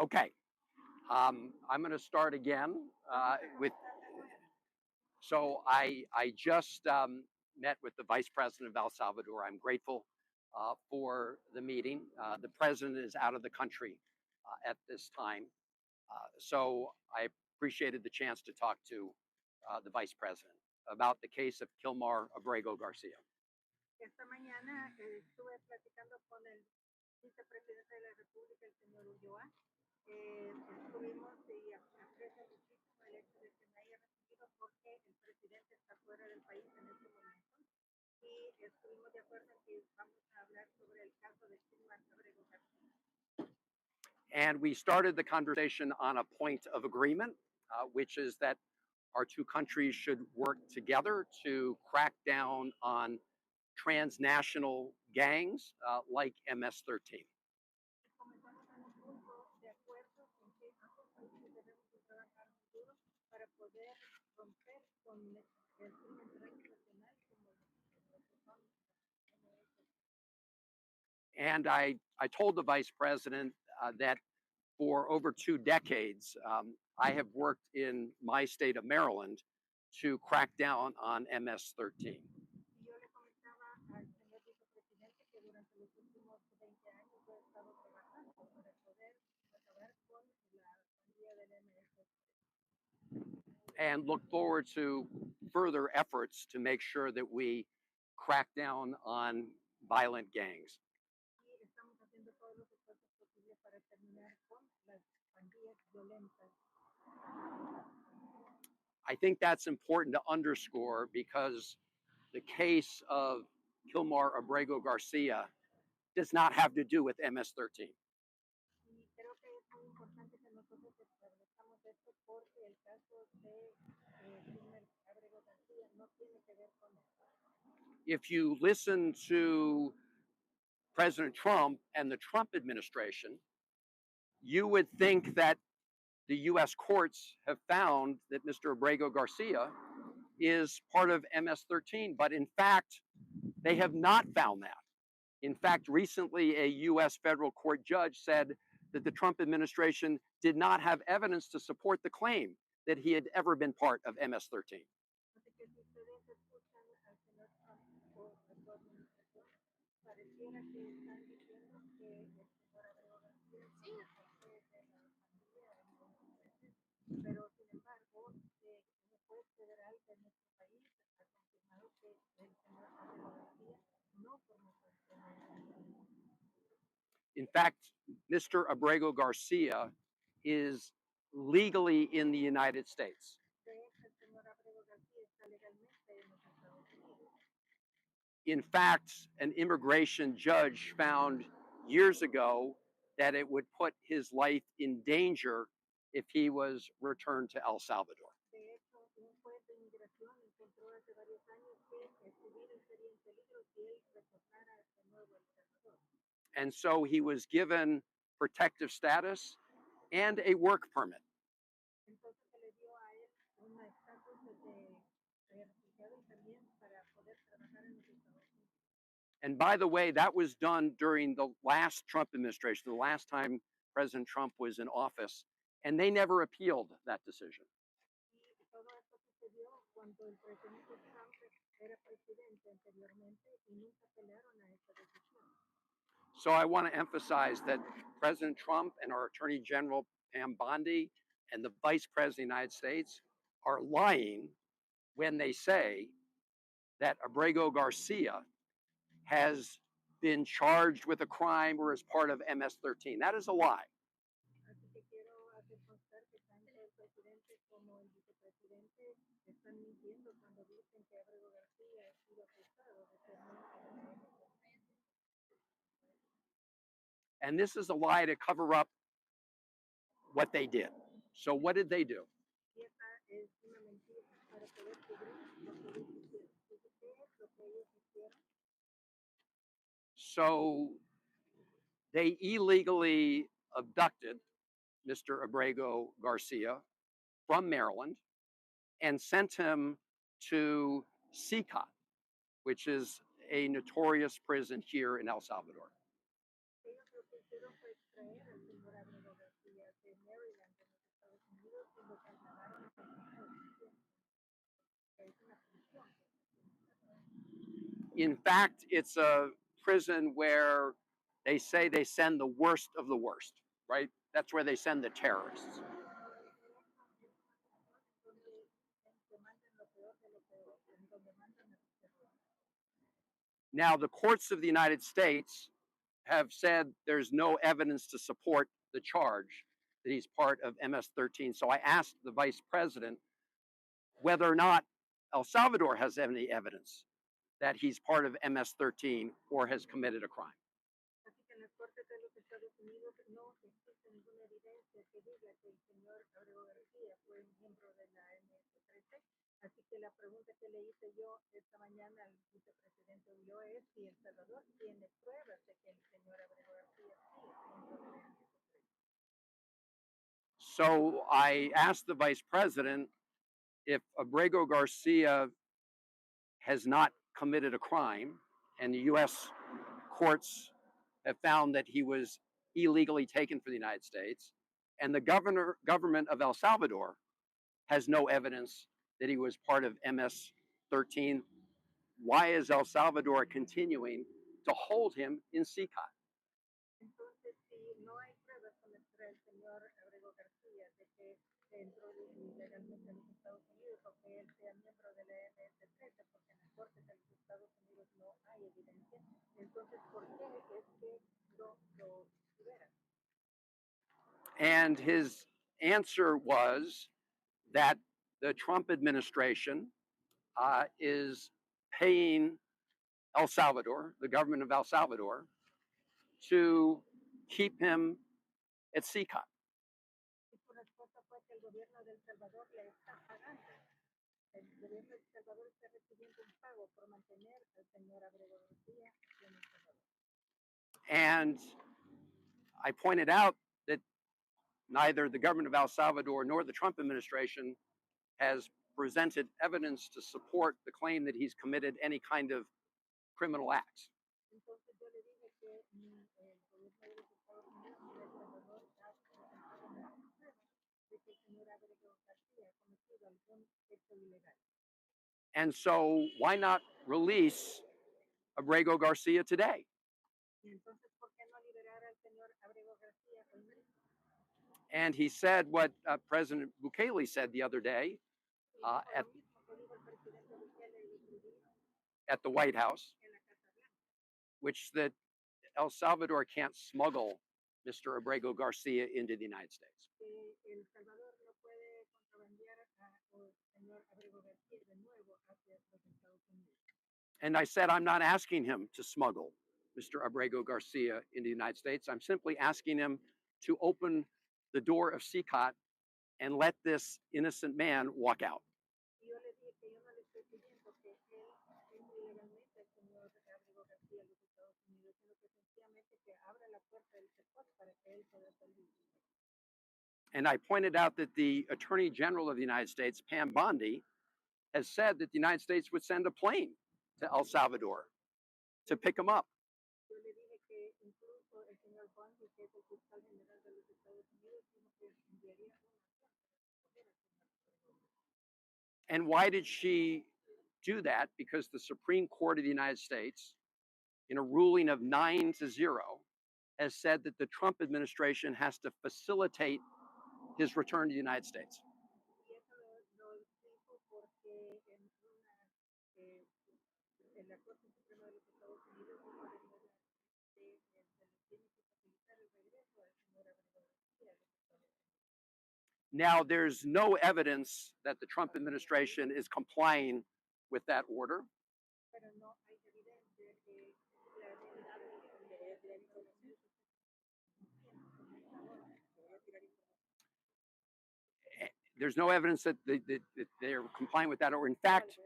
Okay, I'm going to start again with. So I just met with the Vice President of El Salvador. I'm grateful for the meeting. The president is out of the country at this time, so I appreciated the chance to talk to the Vice President about the case of Kilmar Abrego Garcia. Esta mañana estuve platicando con el vicepresidente de la República, el señor Ulloa. Estuvimos y aprecio muchísimo el hecho de que me haya recibido porque el presidente está fuera del país en este momento y estuvimos de acuerdo en que vamos a hablar sobre el caso de Kilmar Abrego Garcia. And we started the conversation on a point of agreement, which is that our two countries should work together to crack down on transnational gangs like MS-13. Comenzamos en un punto de acuerdo en que ambos países debemos de trabajar duro para poder romper con el crimen transnacional como lo que son. And I told the Vice President that for over 2 decades, I have worked in my state of Maryland to crack down on MS-13. Y yo le comentaba al señor vicepresidente que durante los últimos 20 años he estado trabajando para poder acabar con la pandilla del MS. And look forward to further efforts to make sure that we crack down on violent gangs. Y estamos haciendo todos los esfuerzos posibles para terminar con las pandillas violentas. I think that's important to underscore because the case of Kilmar Abrego Garcia does not have to do with MS-13. Y creo que es muy importante que nosotros establezcamos esto porque el caso de Kilmar Abrego García no tiene que ver con esto. If you listen to President Trump and the Trump administration, you would think that the U.S. courts have found that Mr. Abrego Garcia is part of MS-13, but in fact, they have not found that. In fact, recently a U.S. federal court judge said that the Trump administration did not have evidence to support the claim that he had ever been part of MS-13. Así que si ustedes escuchan al señor Trump o a su administración, pareciera que están diciendo que el señor Abrego García forma parte de la pandilla en MS-13, pero sin embargo, un juez federal de nuestro país ha confirmado que el señor Abrego García no formó parte de MS-13. In fact, Mr. Abrego Garcia is legally in the United States. De hecho, el señor Abrego García está legalmente en los Estados Unidos. In fact, an immigration judge found years ago that it would put his life in danger if he was returned to El Salvador. De hecho, un juez de inmigración encontró hace varios años que su vida estaría en peligro si él retornara de nuevo a El Salvador. And so he was given protective status and a work permit. Entonces se le dio a él un estatus de refugiado y también para poder trabajar en los Estados Unidos. And by the way, that was done during the last Trump administration, the last time President Trump was in office, and they never appealed that decision. Y todo esto sucedió cuando el presidente Trump era presidente anteriormente y nunca apelaron a esta decisión. So I want to emphasize that President Trump and our Attorney General Pam Bondi and the Vice President of the United States are lying when they say that Abrego Garcia has been charged with a crime or is part of MS-13. That is a lie. Así que quiero hacer constar que tanto el presidente como el vicepresidente están mintiendo cuando dicen que Abrego García ha sido acusado de ser miembro de la MS. And this is a lie to cover up what they did. So what did they do? Y esta es una mentira para poder cubrir lo que ellos hicieron. Entonces, ¿qué es lo que ellos hicieron? So they illegally abducted Mr. Abrego Garcia from Maryland and sent him to CECOT, which is a notorious prison here in El Salvador. Ellos lo que hicieron fue extraer al señor Abrego García de Maryland de los Estados Unidos y lo trasladaron a que es una prisión. In fact, it's a prison where they say they send the worst of the worst, right? That's where they send the terrorists. Now, the courts of the United States have said there's no evidence to support the charge that he's part of MS-13. So I asked the vice president whether or not El Salvador has any evidence that he's part of MS-13 or has committed a crime. Así que en las Cortes de los Estados Unidos no existe ninguna evidencia que diga que el señor Abrego García fue miembro de la MS-13. Así que la pregunta que le hice yo esta mañana al vicepresidente de U.S y El Salvador tiene pruebas de que el señor Abrego García sí es miembro de la MS-13. So I asked the vice president if Abrego Garcia has not committed a crime and the U.S. courts have found that he was illegally taken from the United States, and the government of El Salvador has no evidence that he was part of MS-13. Why is El Salvador continuing to hold him in CECOT? Entonces, si no hay pruebas contra el señor Abrego García de que entró ilegalmente a los Estados Unidos o que él sea miembro de la MS-13, porque en las Cortes de los Estados Unidos no hay evidencia, entonces, ¿por qué es que lo liberan? And his answer was that the Trump administration is paying El Salvador, the government of El Salvador, to keep him at CECOT. Y su respuesta fue que el gobierno de El Salvador le está pagando. El gobierno de El Salvador está recibiendo un pago por mantener al señor Abrego García en El Salvador. And I pointed out that neither the government of El Salvador nor the Trump administration has presented evidence to support the claim that he's committed any kind of criminal acts. Entonces yo le dije que ni el gobierno de los Estados Unidos ni El Salvador ha presentado ninguna prueba de que el señor Abrego García ha cometido algún hecho ilegal. And so why not release Abrego Garcia today? Y entonces, ¿por qué no liberar al señor Abrego García hoy mismo? And he said what President Bukele said the other day Lo mismo que dijo el presidente Bukele el otro día at the White House, en la Casa Blanca, which that El Salvador can't smuggle Mr. Abrego Garcia into the United States. que El Salvador no puede contrabandear al señor Abrego García de nuevo hacia los Estados Unidos. And I said, I'm not asking him to smuggle Mr. Abrego Garcia into the United States. I'm simply asking him to open the door of CECOT and let this innocent man walk out. Y yo le dije que yo no le estoy pidiendo que él entre ilegalmente al señor Abrego García a los Estados Unidos, sino que sencillamente que abra la puerta del CECOT para que él pueda salir. And I pointed out that the Attorney General of the United States, Pam Bondi, has said that the United States would send a plane to El Salvador to pick him up. Yo le dije que incluso el señor Bondi, que es el fiscal general de los Estados Unidos, dijo que enviaría un avión para recoger al señor Abrego García. And why did she do that? Because the Supreme Court of the United States, in a ruling of 9-0, has said that the Trump administration has to facilitate his return to the United States. Y eso lo dijo porque en la Corte Suprema de los Estados Unidos dijo de nuevo que se le tiene que facilitar el regreso al señor Abrego García a los Estados Unidos. Now, there's no evidence that the Trump administration is complying with that order. Pero no hay evidencia que la administración de Abrego García There's no evidence that they're complying with that order. In fact,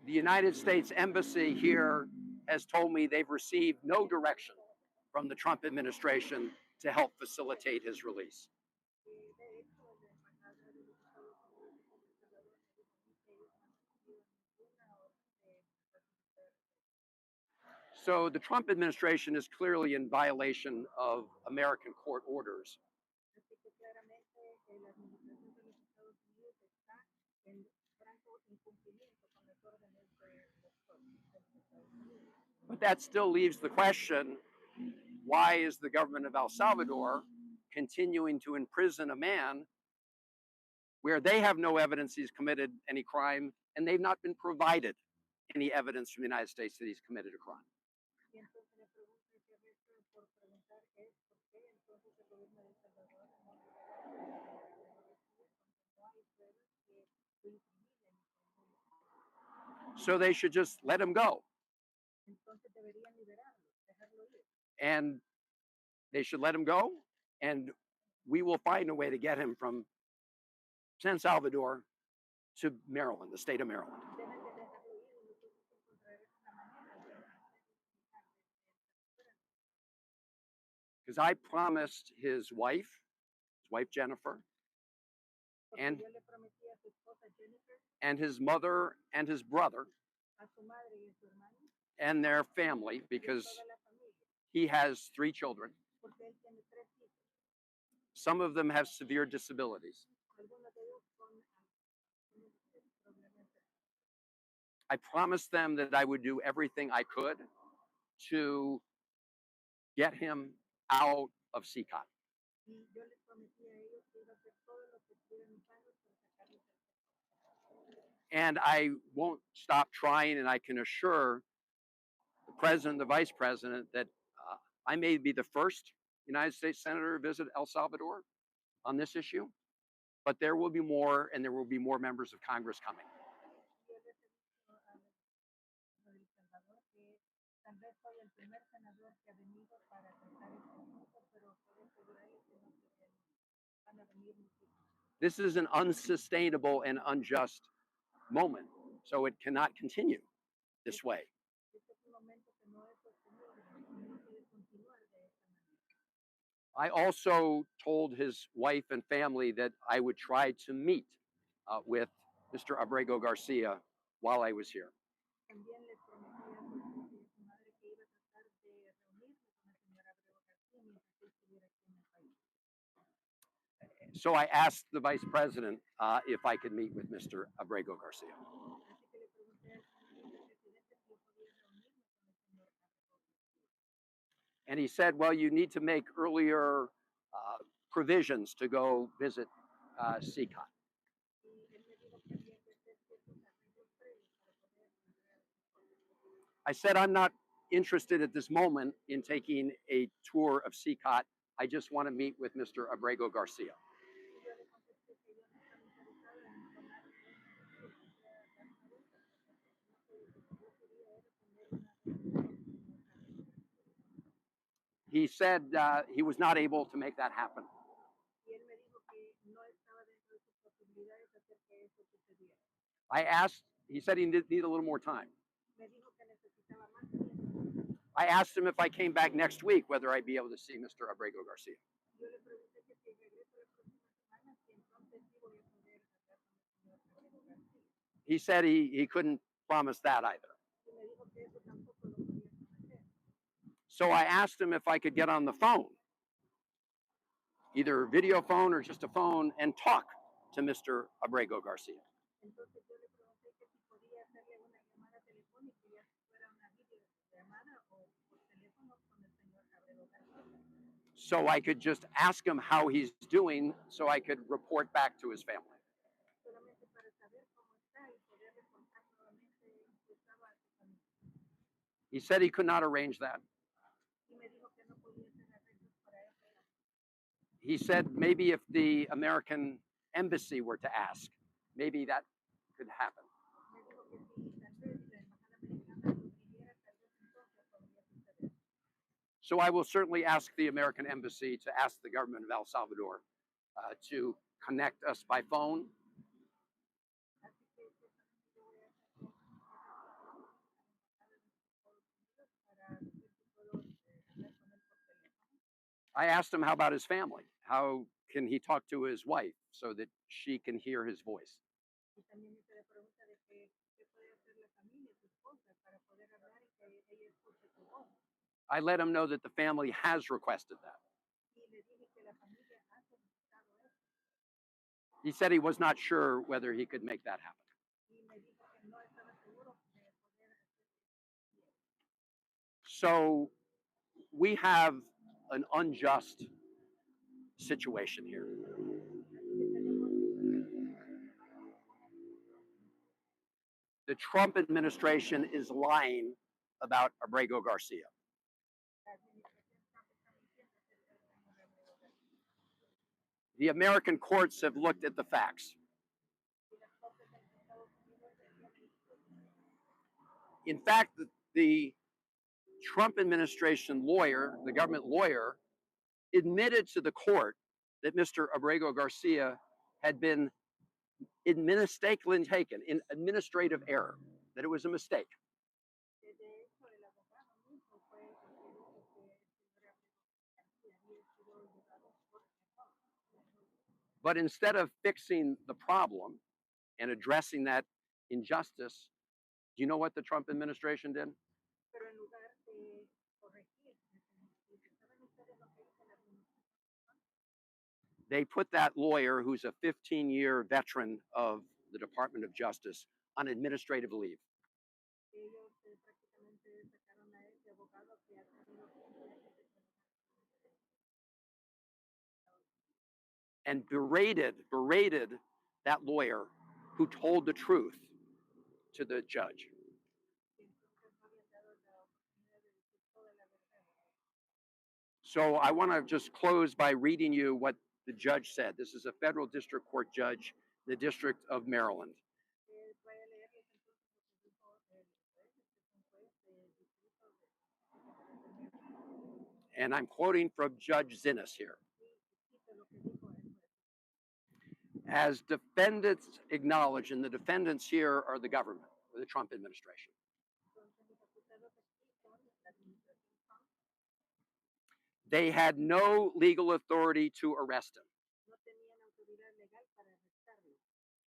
the United States Embassy here has told me they've received no direction from the Trump administration to help facilitate his release. So the Trump administration is clearly in violation of American court orders. órdenes de los Estados Unidos. But that still leaves the question, why is the government of El Salvador continuing to imprison a man where they have no evidence he's committed any crime and they've not been provided any evidence from the United States that he's committed a crime? Y entonces la pregunta que resta por preguntar es por qué entonces el gobierno de El Salvador no libera al señor Abrego García cuando no hay pruebas que lo incriminen como So they should just let him go. entonces deberían liberarlo, dejarlo ir. And they should let him go, and we will find a way to get him from San Salvador to Maryland, the state of Maryland. Deben de dejarlo ir y nosotros encontraremos una manera de Because I promised his wife Jennifer, porque and yo le prometí a su esposa Jennifer, and his mother and his brother a su madre y a su hermano and their family, y a because toda la familia, he has 3 children. porque él tiene 3 hijos. Some of them have severe disabilities. Algunos de ellos con algunos problemas. I promised them that I would do everything I could to get him out of CECOT. Y yo les prometí a ellos que iba a hacer todo lo que estuviera en mis manos para sacarlos del sector. And I won't stop trying, and I can assure the president, the vice president, that I may be the first United States senator to visit El Salvador on this issue, but there will be more, and there will be more members of Congress coming. Y yo les he dicho a El Salvador que tal vez soy el primer senador que ha venido para tratar este asunto, pero puedo asegurarles que no seré el único. Van a venir muchísimos. This is an unsustainable and unjust moment, so it cannot continue this way. Este es un momento que no es sostenible y no puede continuar de esta manera. I also told his wife and family that I would try to meet with Mr. Abrego Garcia while I was here. También les prometí a su esposa y a su madre que iba a tratar de reunirme con el señor Abrego García mientras él estuviera aquí en el país. So I asked the vice president if I could meet with Mr. Abrego Garcia. Así que le pregunté al vicepresidente si yo podía reunirme con el señor Abrego García. And he said, well, you need to make earlier provisions to go visit CECOT. Y él me dijo que había que hacer ciertos arreglos previos para poder entrar a CECOT. I said, I'm not interested at this moment in taking a tour of CECOT. I just want to meet with Mr. Abrego Garcia. Y yo le contesté que yo no estaba interesada en tomar un tour, o sea, dar una vuelta por la ciudad, sino que lo que yo quería era tener una reunión con el señor Abrego García. He said he was not able to make that happen. Y él me dijo que no estaba dentro de sus posibilidades hacer que eso sucediera. I asked, he said he need a little more time. Me dijo que necesitaba más tiempo. I asked him if I came back next week, whether I'd be able to see Mr. Abrego Garcia. Yo le pregunté que si regreso la próxima semana, si entonces sí voy a poder hablar con el señor Abrego García. He said he couldn't promise that either. Y me dijo que eso tampoco lo podía prometer. So I asked him if I could get on the phone, either video phone or just a phone, and talk to Mr. Abrego Garcia. Entonces yo le pregunté que si podía hacerle una llamada telefónica, ya fuera una videollamada o por teléfono con el señor Abrego García. So I could just ask him how he's doing so I could report back to his family. Solamente para saber cómo está y poder reportar nuevamente cómo estaba a su familia. He said he could not arrange that. Y me dijo que no podía hacer arreglos para eso. He said maybe if the American embassy were to ask, maybe that could happen. Me dijo que si tal vez la embajada americana lo pidiera, tal vez entonces podría suceder. So I will certainly ask the American embassy to ask the government of El Salvador to connect us by phone. Así que ciertamente yo voy a hacer esa petición a la embajada de los Estados Unidos para ver si puedo hablar con él por teléfono. I asked him how about his family? How can he talk to his wife so that she can hear his voice? Y también hice la pregunta de que qué puede hacer la familia, su esposa, para poder hablar y que ella escuche su voz. I let him know that the family has requested that. Y le dije que la familia ha solicitado eso. He said he was not sure whether he could make that happen. Y me dijo que no estaba seguro So we have an unjust situation here. The Trump administration is lying about Abrego Garcia. The American courts have looked at the facts. In fact, the Trump administration lawyer, the government lawyer, admitted to the court that Mr. Abrego Garcia had been mistakenly taken in administrative error, that it was a mistake. But instead of fixing the problem and addressing that injustice, do you know what the Trump administration did? They put that lawyer, who's a 15-year veteran of the Department of Justice, on administrative leave. And berated that lawyer who told the truth to the judge. So I want to just close by reading you what the judge said. This is a federal district court judge, in the District of Maryland. And I'm quoting from Judge Zinnes here. As defendants acknowledge, and the defendants here are the government, or the Trump administration, they had no legal authority to arrest him,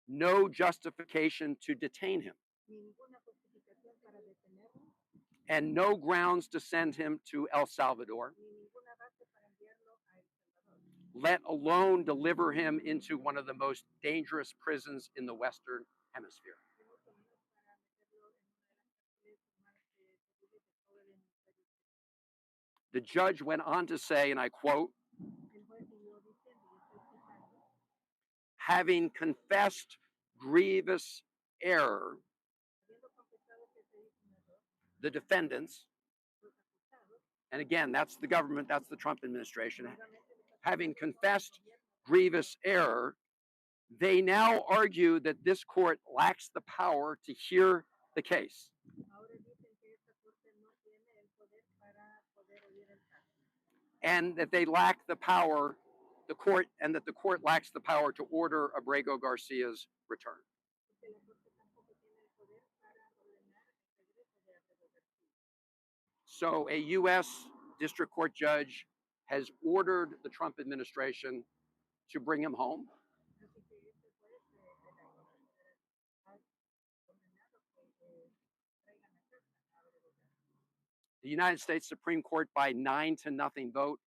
no justification to detain him, and no grounds to send him to El Salvador, let alone deliver him into one of the most dangerous prisons in the Western Hemisphere. The judge went on to say, and I quote, having confessed grievous error, the defendants, and again, that's the government, that's the Trump administration, having confessed grievous error, they now argue that this court lacks the power to hear the case. And that they lack the power, the court lacks the power to order Abrego Garcia's return. So a U.S. District Court judge has ordered the Trump administration to bring him home. The United States Supreme Court, by 9-0 vote,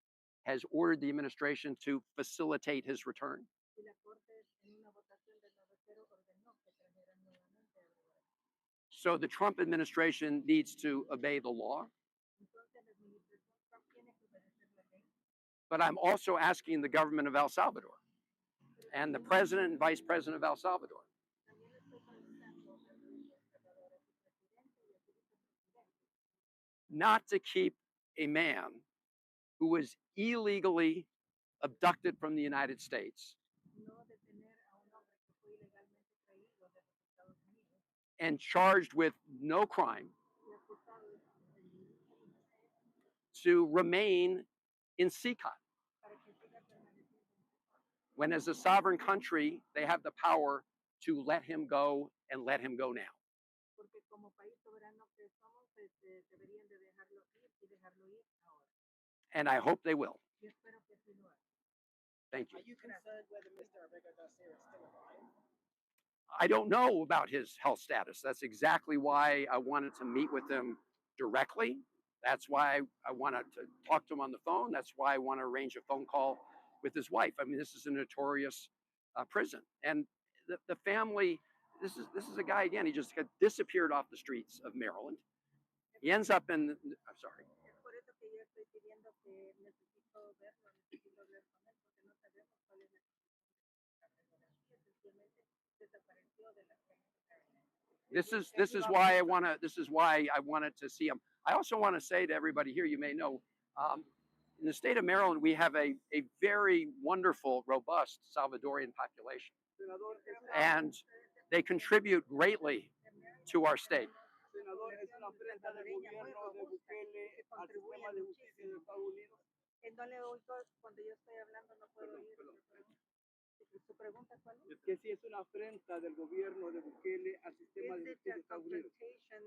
has ordered the administration to facilitate his return. So the Trump administration needs to obey the law. But I'm also asking the government of El Salvador and the president and vice president of El Salvador not to keep a man who was illegally abducted from the United States and charged with no crime to remain in CECOT, when as a sovereign country, they have the power to let him go and let him go now. And I hope they will. Thank you. Are you concerned whether Mr. Abrego Garcia is still alive? I don't know about his health status. That's exactly why I wanted to meet with him directly. That's why I wanted to talk to him on the phone. That's why I want to arrange a phone call with his wife. I mean, this is a notorious prison. And the family, this is a guy, again, he just got disappeared off the streets of Maryland. He ends up in, I'm sorry. Es por eso que yo estoy pidiendo que necesito verlo con él, porque no sabemos cuál es la condición de García. Sencillamente desapareció de la This is why I wanted to see him. I also want to say to everybody here, you may know, in the state of Maryland, we have a very wonderful, robust Salvadorian population, and they contribute greatly to our state. Senador, es una afrenta del gobierno de Bukele al sistema de justicia de Estados Unidos. No le oigo cuando yo estoy hablando, no puedo oír. ¿Su pregunta cuál es? Es que sí es una afrenta del gobierno de Bukele al sistema de Is it justicia a de Estados Unidos. confrontation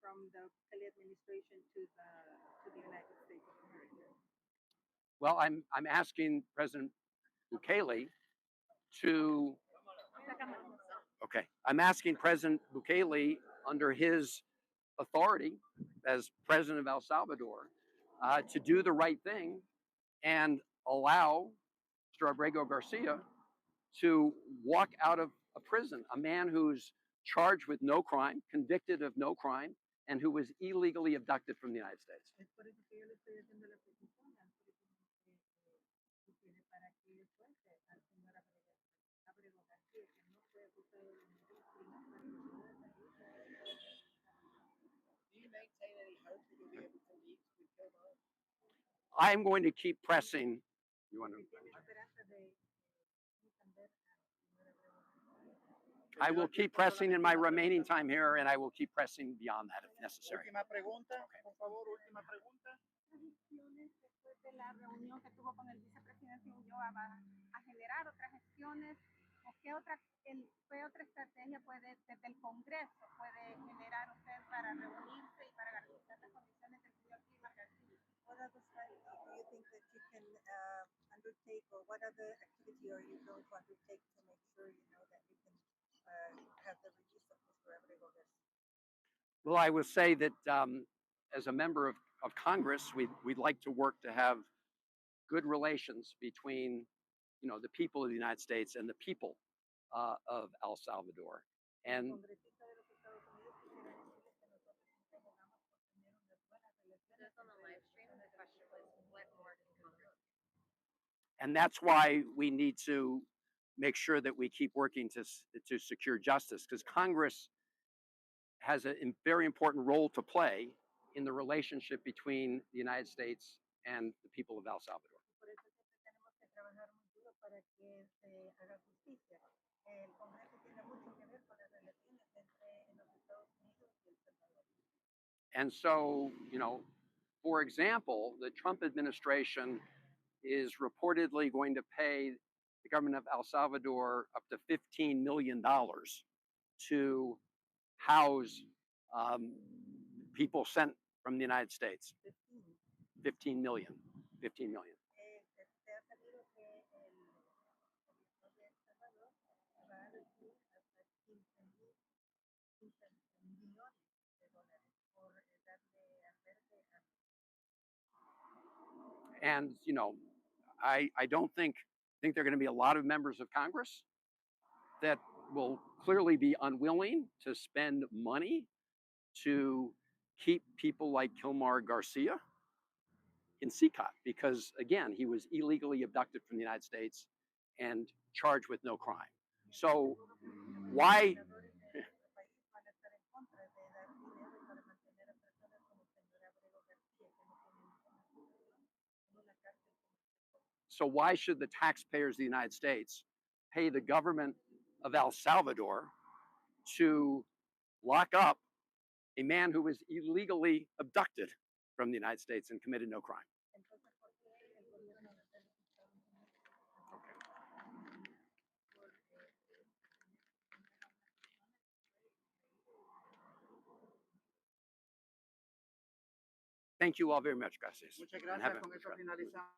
from the Bukele administration to the United States of America? Well, I'm asking President Bukele to, okay, I'm asking President Bukele under his authority as president of El Salvador to do the right thing and allow Mr. Abrego Garcia to walk out of a prison, a man who's charged with no crime, convicted of no crime, and who was illegally abducted from the United States. Es por eso que yo le estoy haciendo la petición al presidente Bukele para que le suelte al señor Abrego García, que no fue acusado de ningún crimen, para que pueda salir. Do you maintain any hope that you'll be able to meet with Kilmar? I'm going to keep pressing. You want to? ¿Tiene esperanza de entender al señor Abrego García? I will keep pressing in my remaining time here, and I will keep pressing beyond that if necessary. Última pregunta, por favor, última pregunta. Gestiones después de la reunión que tuvo con el vicepresidente Ulloa va a generar otras gestiones o qué otra estrategia puede desde el Congreso puede generar usted para reunirse y para garantizar las condiciones del señor Kilmar Garcia? What other strategy do you think that you can undertake, or what other activity are you going to undertake to make sure you know that you can have the release of Mr. Abrego Garcia? Well, I will say that as a member of Congress, we'd like to work to have good relations between, you know, the people of the United States and the people of El Salvador. And Congresista de los Estados Unidos quisiera decirles que nosotros nos abogamos por tener unas buenas relaciones On the live stream, the question was, what more can Congress do? and that's why we need to make sure that we keep working to secure justice, because Congress has a very important role to play in the relationship between the United States and the people of El Salvador. Por eso siempre tenemos que trabajar muy duro para que se haga justicia. El Congreso tiene mucho que ver con las relaciones entre los Estados Unidos y El Salvador. And so, you know, for example, the Trump administration is reportedly going to pay the government of El Salvador up to $15 million to house people sent from the United States. 15 million. 15 million. Se ha sabido que el gobierno de El Salvador va a recibir hasta 15 millones de dólares por darle albergue a. And, you know, I don't think there are going to be a lot of members of Congress that will clearly be unwilling to spend money to keep people like Kilmar Garcia in CECOT, because again, he was illegally abducted from the United States and charged with no crime. So why? So why should the taxpayers of the United States pay the government of El Salvador to lock up a man who was illegally abducted from the United States and committed no crime? Thank you all very much, gracias. Muchas And have gracias. a- Con eso finalizamos.